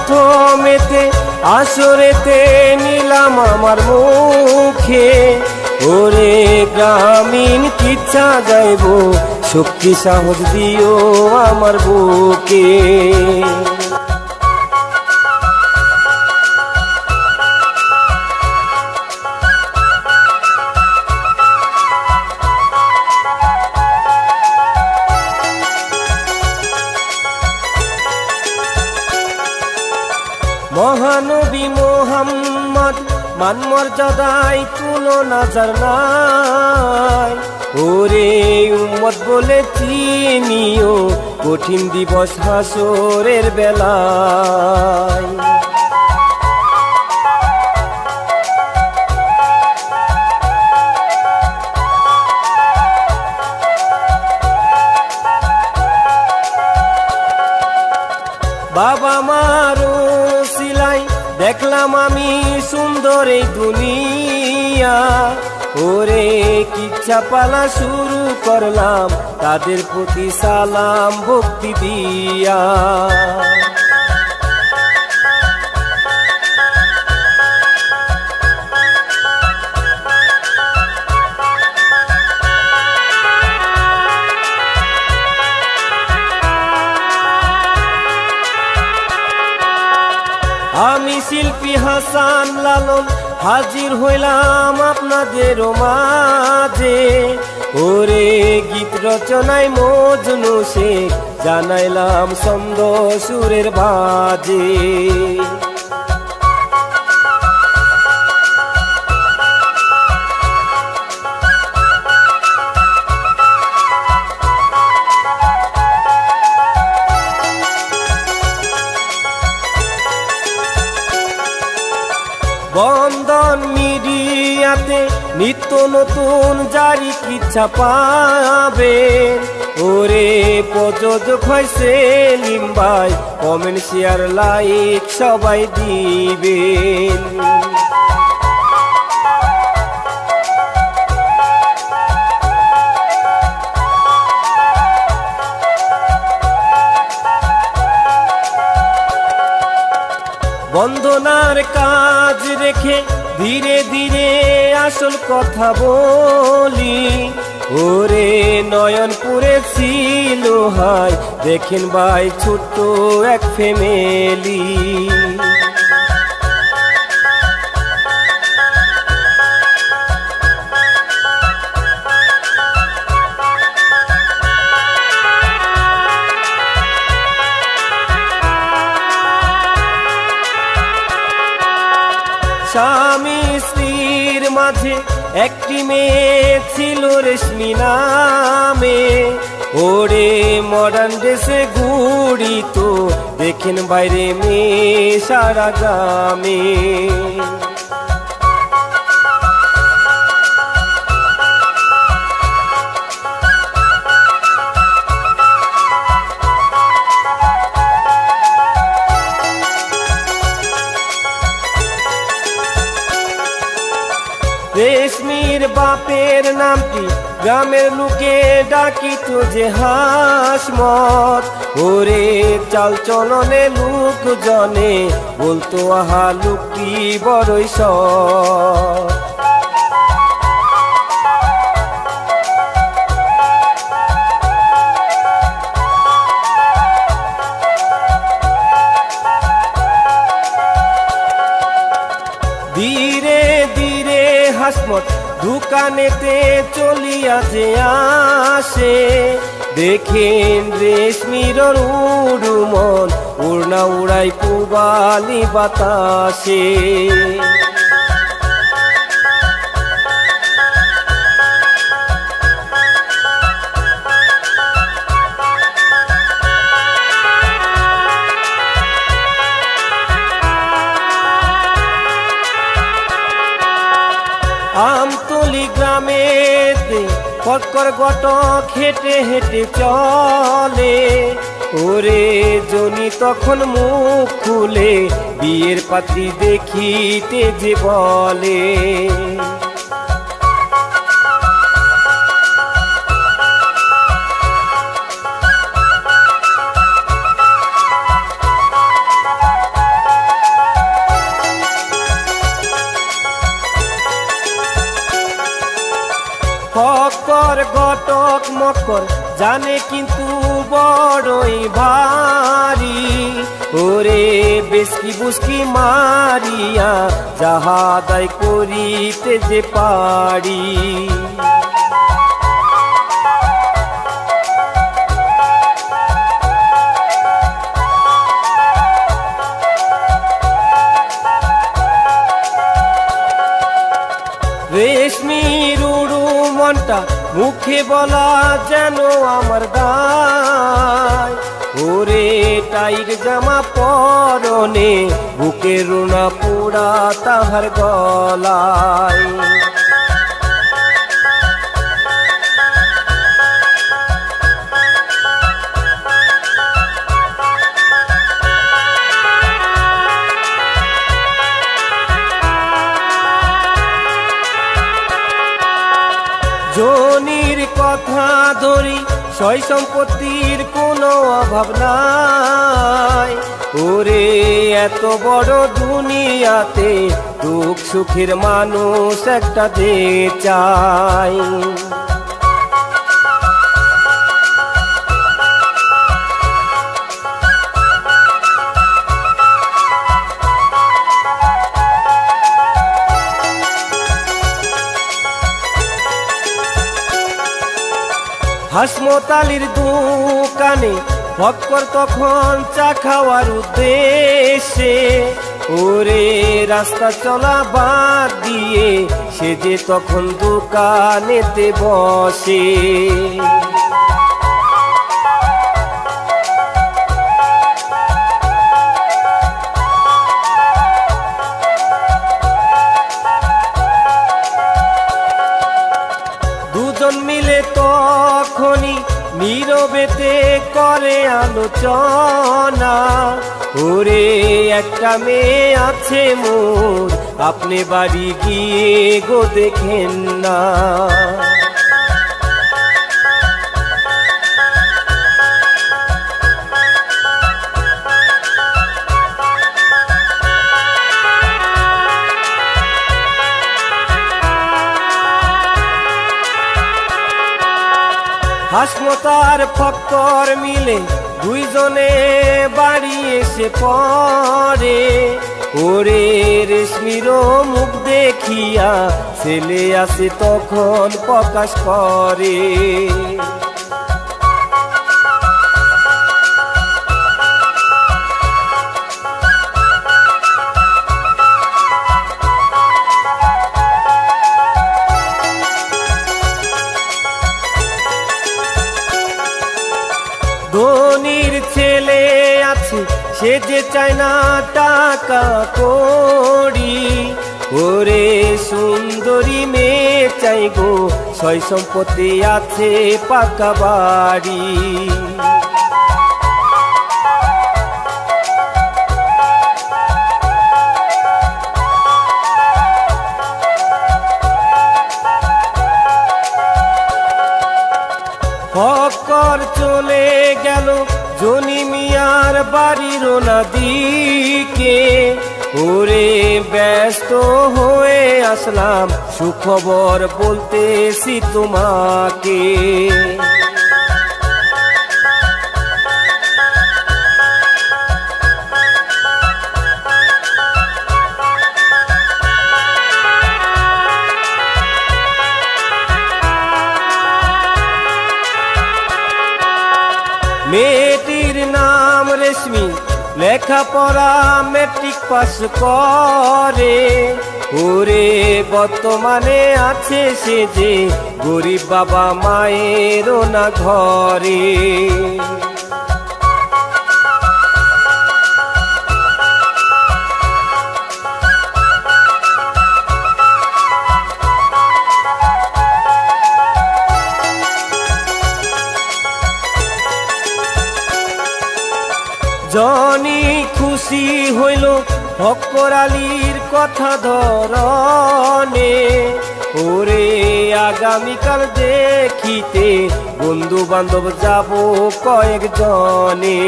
প্রথমেতে আসরেতে নিলাম আমার মুখে, ওরে গ্রামীণ কিচ্ছা যাইব, শক্তি সাহস দিও আমার বুকে। মহানবী মোহাম্মদ মান মর্যাদায় তুলনা যার নাই, ওরে উম্মত বলে চিনিও কঠিন দিবস হাসরের বেলায়। বাবা মারো সিলাই দেখলাম আমি সুন্দর এই দুনিয়া, ওরে কিচ্ছা পালা শুরু করলাম তাদের প্রতি সালাম ভক্তি দিয়া। আমি শিল্পী হাসান লালন হাজির হইলাম আপনাদের মাঝে, ওরে গীত রচনায় মজনু শেখ জানাইলাম ছন্দ সুরের বাজে। বন্ধন মিডিয়াতে নিত্য নতুন জারি কিচ্ছা পাবে, ওরে প্রযোজক হয়েছে লিম্বাই, কমেন্ট শেয়ার লাইক সবাই দিবেন। বন্দনার কাজ রেখে ধীরে ধীরে আসল কথা বলি, ওরে নয়নপুরে ছিল হাই দেখেন ভাই ছোট্ট এক ফ্যামিলি। স্বামী স্ত্রীর মাঝে একটি মেয়ে ছিল রেশমি নামে, ওরে মডার্ন ড্রেসে ঘুরিত দেখেন বাইরে মেয়ে সারা গ্রামে। রেশমির বাপের নামটি গ্রামের লোকে ডাকিত যে হাসমত, ওরে চাল চলনে লোকজনে বলতো আহা লোকটি বড়ই সৎ। ধীরে ধীরে হাসমত দোকানেতে চলিয়াছে আসে, দেখেন রেশমির উড়ুমন উড়না উড়াই পুবালি বাতাসে। আমতলি গ্রামেতে কটকর গট হেঁটে হেঁটে চলে, ওরে জনি তখন মুখ খুলে বিয়ের পাত্রী দেখিতে যে বলে। জানে কিন্তু বড়ই ভারী, ওরে বেসকি বুসকি মারিয়া যাহা দায় করিতে যে পারি। রেশমির উড়ু মনটা মুখে বলা যেন আমার দায়, ওরে টাইট জামা পরনে বুকের রুনা পোড়া তাহার গলায়। জনির কথা ধরি সয় সম্পত্তির কোনো অভাব নাই, ওরে এত বড় দুনিয়াতে দুঃখ সুখের মানুষ একটা দে চাই। হাসমতালির দোকানে ভক্কর তখন চা খাওয়ার উদ্দেশ্যে, ওরে রাস্তা চলা বাদ দিয়ে সে যে তখন দোকানেতে বসে। দুজন মিলে তখনই নীরবেতে করে আলোচনা, ওরে একটা মেয়ে আছে মোর আপনি বাড়ি গিয়ে গো দেখেন না। হাসমতার ফক্কর মিলে দুইজনে বাড়ি এসে পড়ে, ওরে রেশমির মুখ দেখিয়া ছেলে আসে তখন প্রকাশ করে। ধনির ছেলে আছে সে যে চায় না টাকা কড়ি, ওরে সুন্দরী মেয়ে চাই গো সয় সম্পত্তি আছে পাকা বাড়ি। ফক্কর চলে গেল জনি মিয়ার বাড়ির দিকে, ওরে ব্যস্ত হয়ে আসলাম সুখবর বলতেছি তোমাকে। মেয়েটির নাম রেশমি, লেখাপড়া মেট্রিক পাস করে, ওরে বর্তমানে আছে সে যে গরিব বাবা মায়েরও না ঘরে। জনি খুশি হইল ফক্কর আলীর কথা ধরনে, ওরে আগামীকাল দেখিতে বন্ধু বান্ধব যাব কয়েকজনে।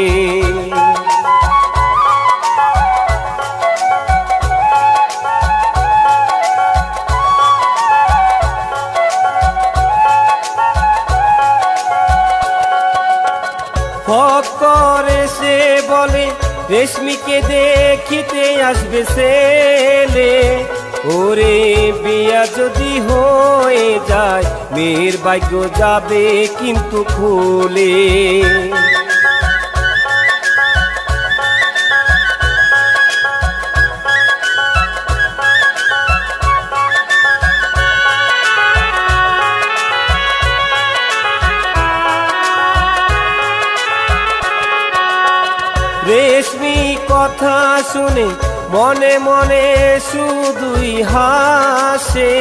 হক করে সে বলে রেশমিকে দেখিতে আসবে ছেলে। ওরে বিয়া যদি হয়ে যায় মেয়ের ভাগ্য যাবে কিন্তু খুলে। রেশমি কথা শুনে মনে মনে শুধুই হাসে।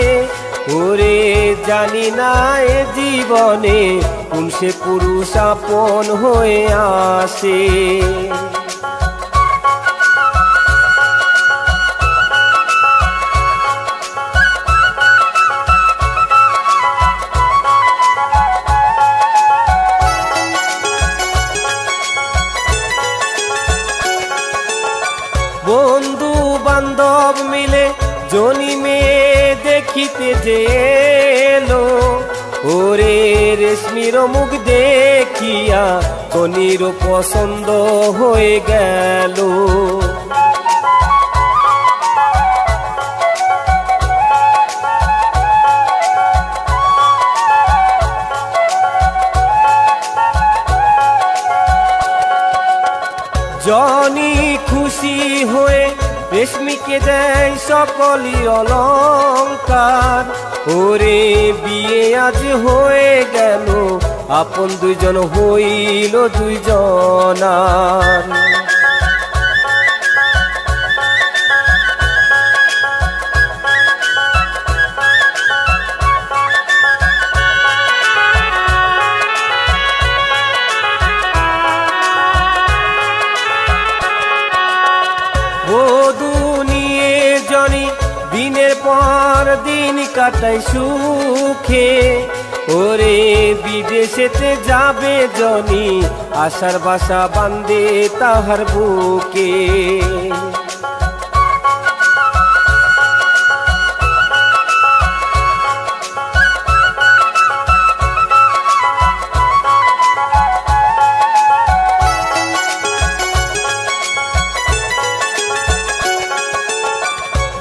ওরে জানি না এ জীবনে কোন সে পুরুষ আপন হয়ে আসে। বন্ধু বান্ধব মিলে জনি মেয়ে দেখিতে যে এলো। ওরে রেশমির মুখ দেখিয়া জনির পছন্দ হয়ে গেল। জনি খুশি হয়ে রেশমিকে দেয় সকলই অলংকার। ওরে বিয়ে আজ হয়ে গেল আপন দুইজন হইল দুইজনার। বধূ নিয়ে জনি দিনের পর দিন কাটায় সুখে। ওরে বিদেশেতে যাবে জনি আশার বাসা বাঁধে তাহার বুকে।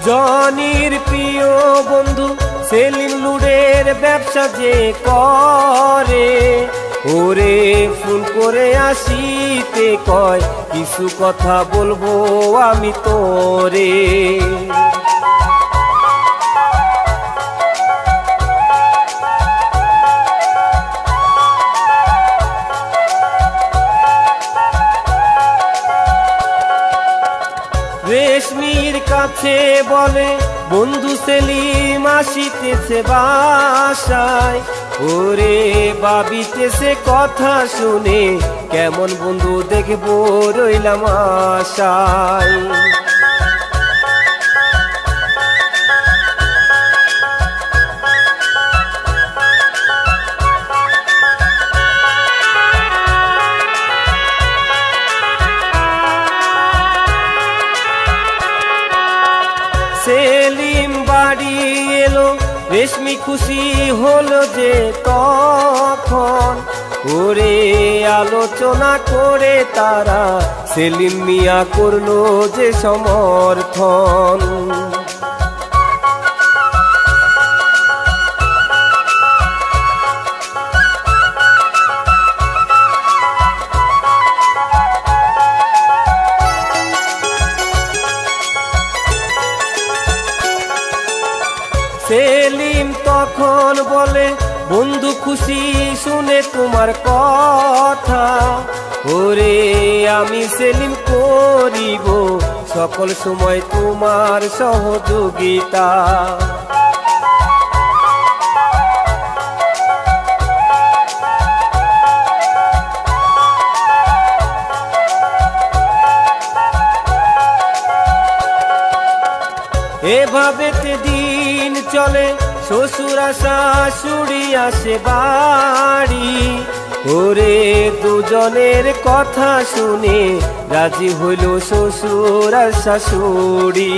জনির প্রিয় বন্ধু সেলিম লুডের ব্যবসা যে করে। ওরে ফোন করে আসিতে কয় কিছু কথা বলবো আমি তোরে। রেশমির কাছে বলে বন্ধু সেলিম আসিতেছে বাসায়। ওরে ভাবিতেছে কথা শুনে কেমন বন্ধু দেখবো রইলাম আশায়। সেলিম বাড়ি এলো রেশমি খুশি হলো যে তখন। ওরে আলোচনা করে তারা সেলিম মিয়া করলো যে সমর্থন। সেলিম তখন বলে বন্ধু খুশি শুনে তোমার কথা। ওরে আমি সেলিম করিব সকল সময় তোমার সহযোগিতা। এভাবে দিন চলে শ্বশুর শাশুড়ি আসে বাড়ি। ওরে দুজনের কথা শুনে রাজি হইল শ্বশুর আর শাশুড়ি।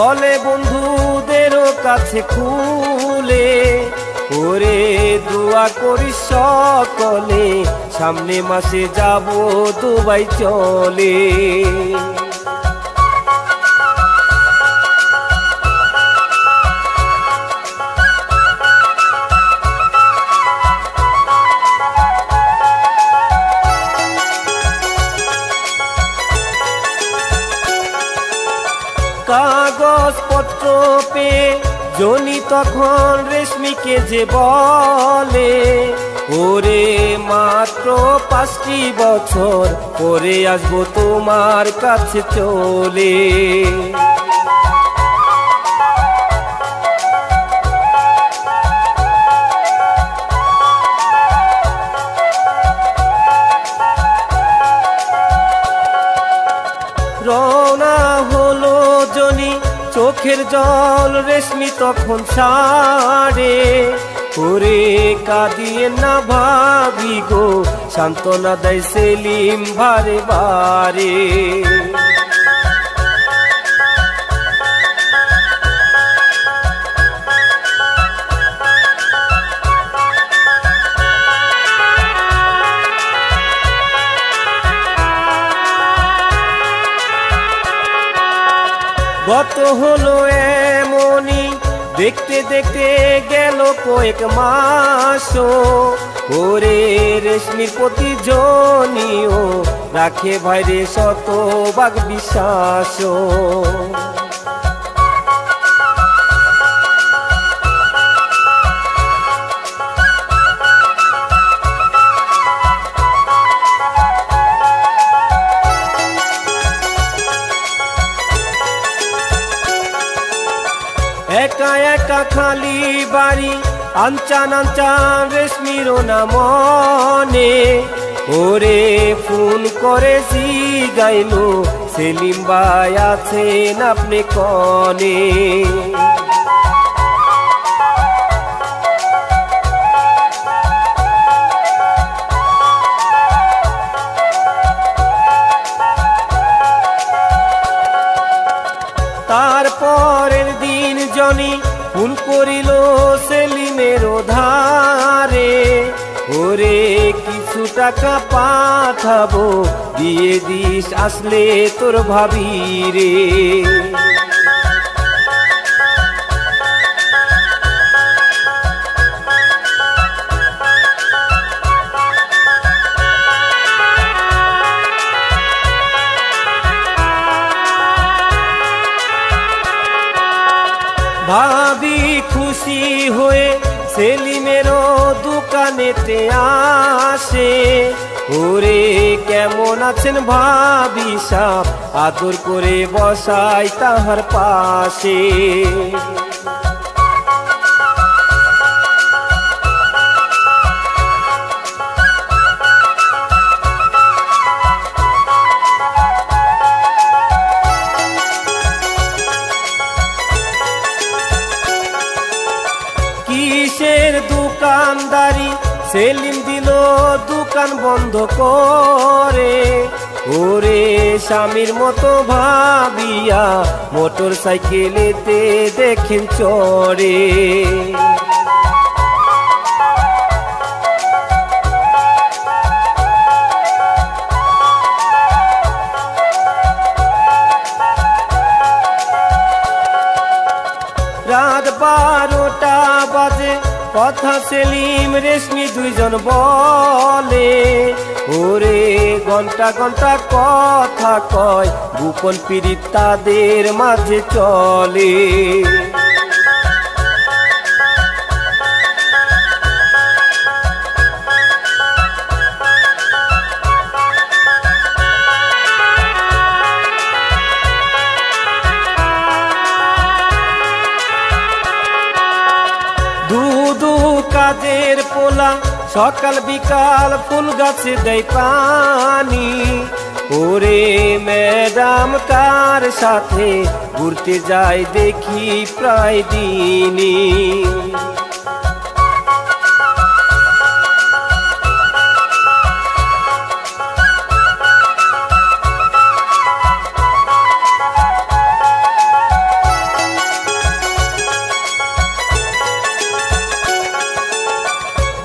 বলে বন্ধুদেরও কাছে খুলে, ওরে দোয়া করি সকলে, সামনে মাসে যাব দুবাই চলে। কাগজপত্র পেয়ে জনি তখন রেশমিকে যে বলে, ওরে মাত্র 5টি বছর পরে আসবো তোমার কাছে চলে। রওনা হলো জনি, চোখের জল রেশমি তখন ছাড়ে, ওরে কাঁদিয়ে না ভাবি গো, সান্ত্বনা দেয় সেলিম বারে বারে। গত হলো এমনই, দেখতে দেখতে গেল কয়েক মাস, ওরে রেশমির প্রতি জনিও রাখে ভাইরে শতভাগ বিশ্বাস। একা একা খালি বাড়ি, আনচান আনচান রেশমিরও না মনে, ওরে ফোন করে জিগাইলো, সেলিম ভাই আছেন আপনি কনে? তারপরের দিন জনি ফোন করিল সেলিমের ধারে, ওরে কিছু টাকা পাঠাবো, দিয়ে দিস আসলে তোর ভাবি রে। ভাবি খুশি হয়ে সেলিমেরও দোকানেতে আসে, ওরে কেমন আছেন ভাবি সাব, আদর করে বসাই তাহার পাশে। কিসের দোকানদারি, সেলিম দিল দোকান বন্ধ করে, ওরে স্বামীর মতো ভাবিয়া মোটর সাইকেলেতে দেখেন চড়ে। রাত 12টা বাজে, কথা সেলিম রেশমি দুইজন বলে, ওরে ঘন্টা ঘন্টা কথা কয়, গোপন পীড়িত তাদের মাঝে চলে। দুদু কাজের পোলা, সকাল বিকাল ফুল গাছে দেয় পানি, ওরে ম্যাডাম কার সাথে ঘুরতে যায় দেখি প্রায় দিনই।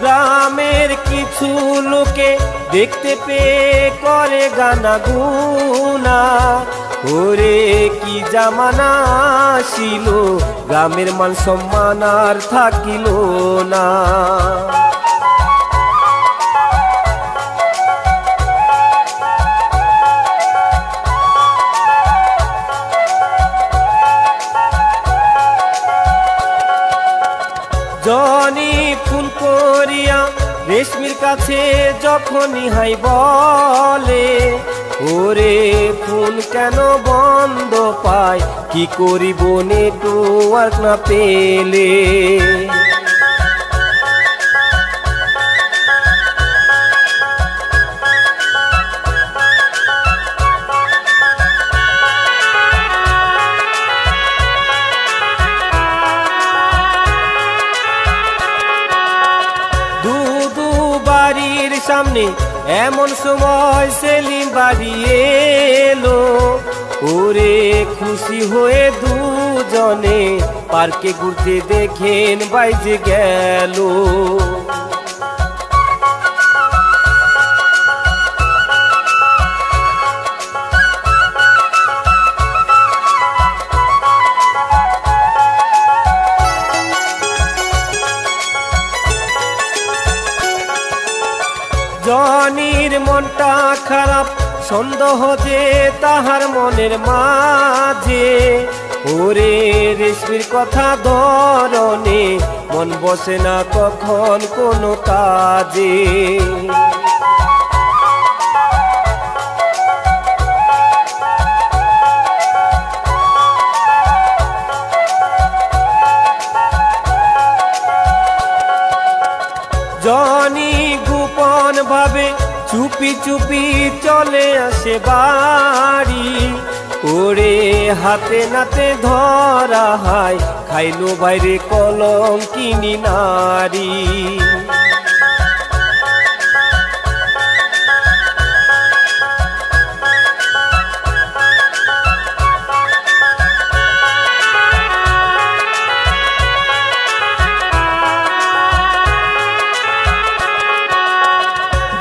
গ্রামের কিছু লোকে দেখতে পেয়ে করে গানা গুনা। ওরে কি জামানা ছিল, গ্রামের মান সম্মান আর থাকিল না। জনি ফোন করিয়া রেশমির কাছে যখন ইহাই বলে, ওরে ফোন কেন বন্ধ পায়, কি করিব নেটওয়ার্ক না পেলে। বাড়ির সামনে এমন সময় সেলিম বাড়ি এলো, ওরে খুশি হয়ে দুজনে পার্কে ঘুরতে দেখেন বাইজে গেল। জনির মনটা খারাপ, সন্দেহ যে তাহার মনের মাঝে, ওরে রেশমির কথা ধরনে মন বসে না কখন কোনো কাজে। জনি গোপন ভাবে চুপি চুপি চলে আসে বাড়ি, ওরে হাতে নাতে ধরা হয় খাইলো বাইরে কলঙ্কিনী নারী।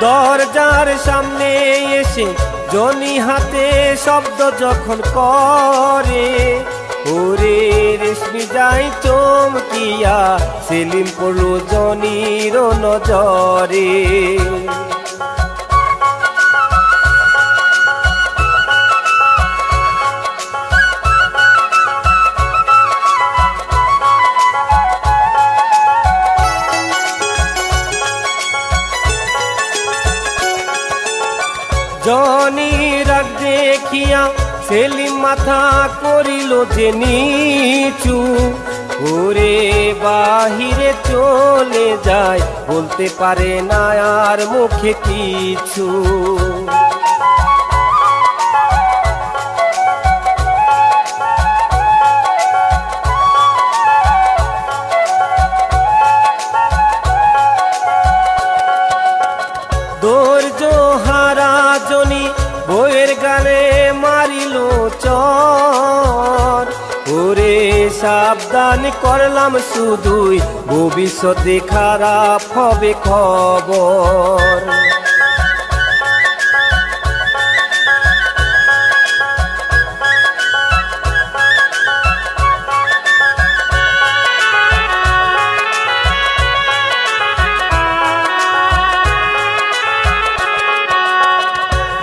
দরজার সামনে এসে জনি হাতে শব্দ যখন করে, ওরে রেশমি যাই চমকিয়া সেলিম পড়ল জনির নজরে। জনি রাগ দেখিয়া সেলিম মাথা করিল যে নিচু, ওরে বাহিরে চলে যায় বলতে পারে না আর মুখে কিছু। ধৈর্য হারা জনি বইয়ের গানে মারিল চর, ওরে সাবধান করলাম শুধুই ভবিষ্যতে খারাপ হবে খবর।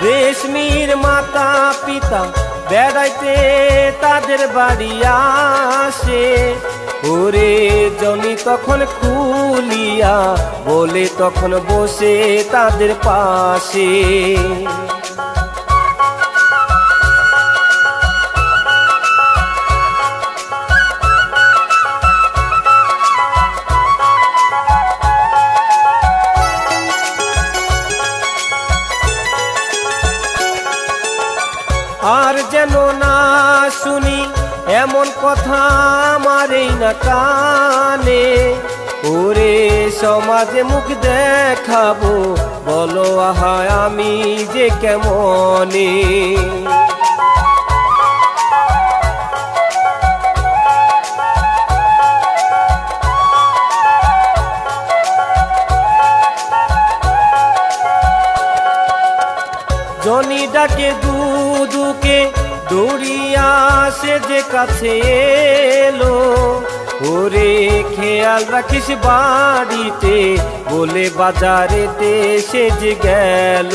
রেশমির মাতা পিতা বেড়াইতে তাদের বাড়ি আসে, ওরে জনি তখন খুলিয়া বলে তখন বসে তাদের পাশে। আর যেন না শুনি এমন কথা আমার এই না কানে, ওরে সমাজে মুখ দেখাবো বলো আহা আমি যে কেমনে। ডাকে দুদুকে দৌড়িয়া সে যে কাছে এলো, ওরে খেয়াল রাখিস বাড়িতে বলে বাজারেতে সে যে গেল।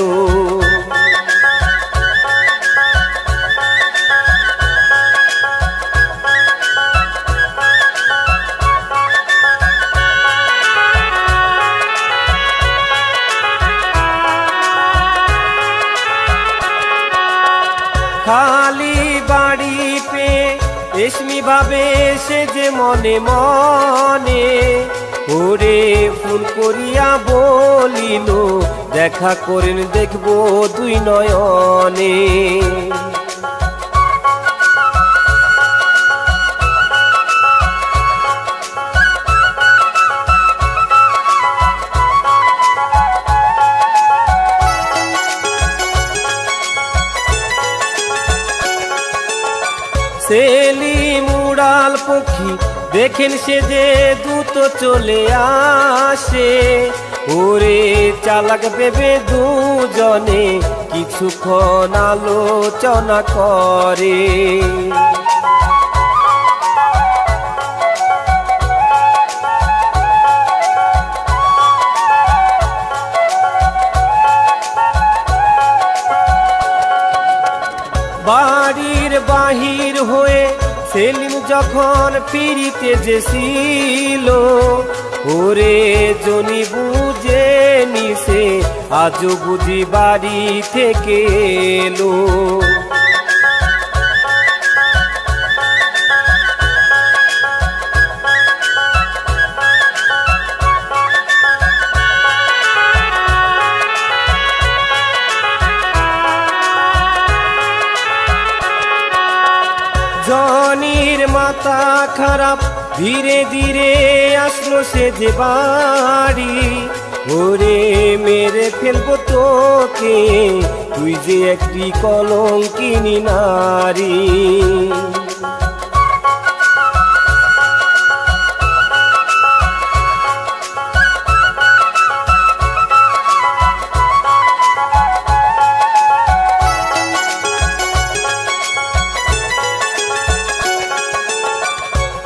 খালি বাড়ি পেয়ে রেশমি ভাবে সে যে মনে মনে, ওরে ফোন করিয়া বলিল দেখা করেন দেখবো দুই নয়নে। সেলিম উড়াল পক্ষী দেখেন সে যে দ্রুত চলে আসে, ওরে চালাক ভেবে দুজনে কিছুক্ষণ আলোচনা করে। বাড়ির বাহির হয়ে সেলিম যখন ফিরিতে যেছিল, ওরে জনি বুঝে নিছে আজও বুঝি বাড়ি থেকে এলো। জনির মাথা খারাপ, ধীরে ধীরে আসলো সে যে বাড়ি, ওরে মেরে ফেলবো তোকে তুই যে একটি কলঙ্কিনী নারী।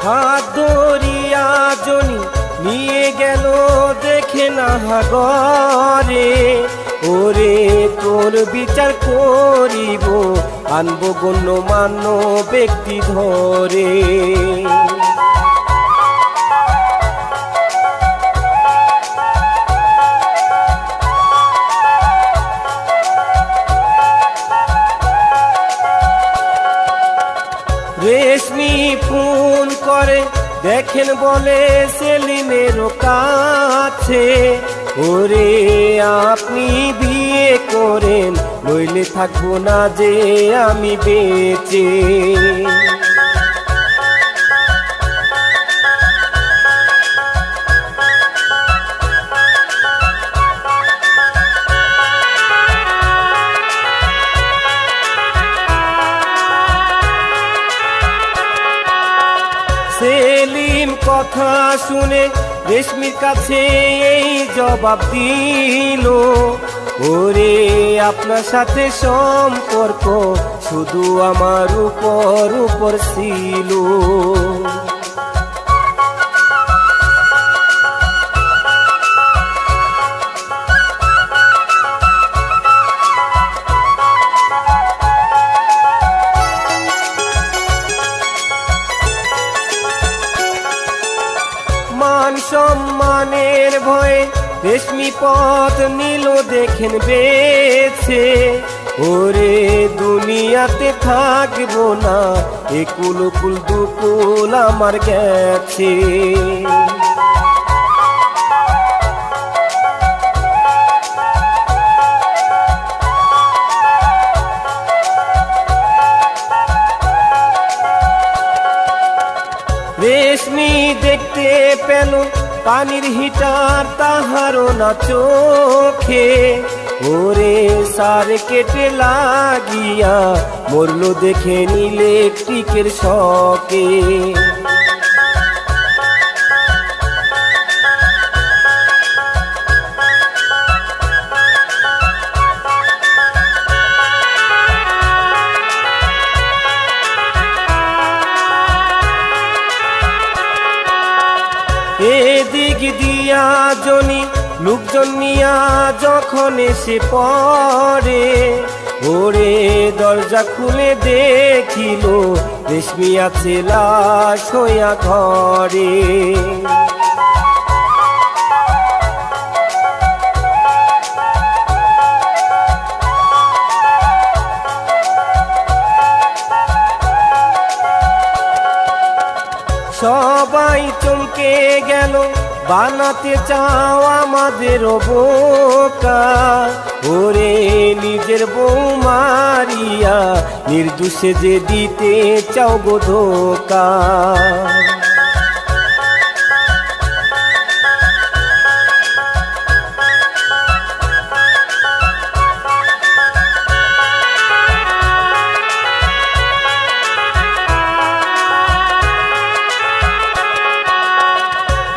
হাত ধরিয়া জনি নিয়ে গেল দেখে না ঘরে, ওরে তোর বিচার করিব আনবো গণ্যমান্য ব্যক্তি ধরে। রেশমি ফোন করে দেখেন বলে সেলিমের কাছে, ওরে আপনি বিয়ে করেন নইলে থাকবো না যে আমি বেঁচে। সেলিম কথা শুনে রেশমির কাছে এই জবাব দিল, ওরে আপনার সাথে সম্পর্ক শুধু আমার উপর ছিল। মান সম্মানের ভয়ে রেশমি পথ নিল দেখেন বেছে, ওরে দুনিয়াতে থাকবো না একুল কুল দুকুল আমার গেছে। রেশমি দেখতে পেল পানির হিটার তাহারও না চোখে, ওরে সার কেটে লাগিয়া মরলো দেখে ইলেকট্রিকের শকে। এদিক দিয়া জনি লোকজন নিয়া যখন এসে পড়ে, ওরে দরজা খুলে দেখিল রেশমি আছে লাশ হইয়া ঘরে। সবাই চমকে গেল, বানাতে চাও আমাদের বোকা, ওরে নিজের বউ মারিয়া নির্দোষে যে দিতে চাও গো ধোকা।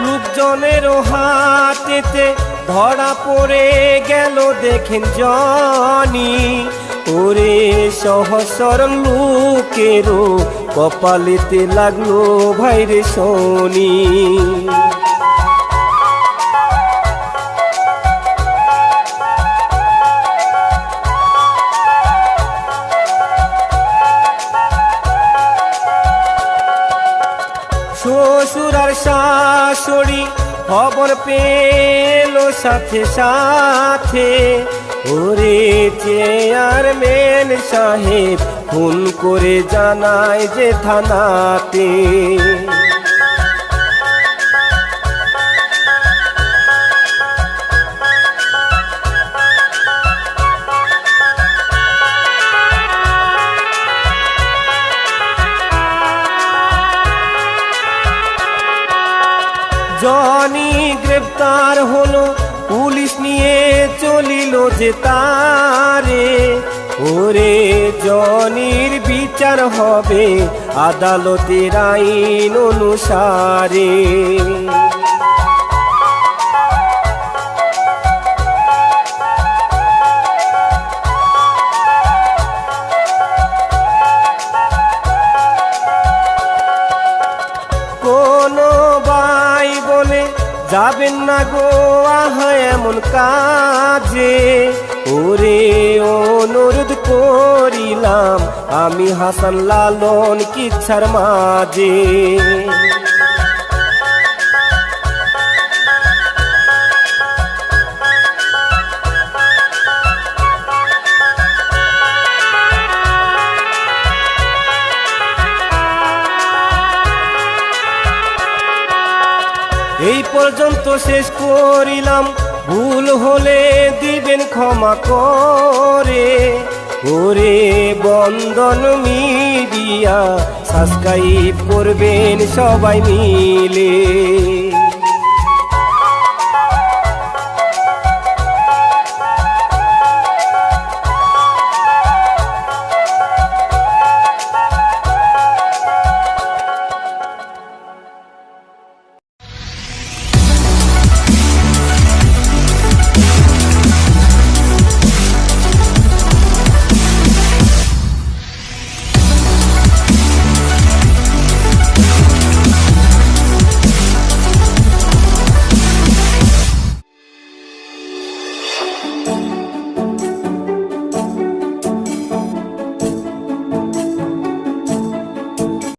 লোকজনেরও হাতেতে ধরা পড়ে গেল দেখেন জনি, ওরে সহজ সরল লোকেরও কপালেতে লাগলো ভাইরে শনি। শ্বশুর আর শাশুড়ি খবর পেল সাথে সাথে, ওরে চেয়ারম্যান সাহেব ফোন করে জানায় যে থানাতে। জনি গ্রেপ্তার হলো, পুলিশ নিয়ে চলিল যে তারে, ওরে জনির বিচার হবে আদালতের আইন অনুসারে। কোনো ভাই বলে যাবেন না গো আহা এমন কাজে, ওরে অনুরোধ করিলাম আমি হাসান লালন কিচ্ছার মাঝে। এই পর্যন্ত শেষ করিলাম, ভুল হলে দিবেন ক্ষমা করে, ওরে বন্দন মিডিয়া সাবস্ক্রাইব করবেন সবাই মিলে।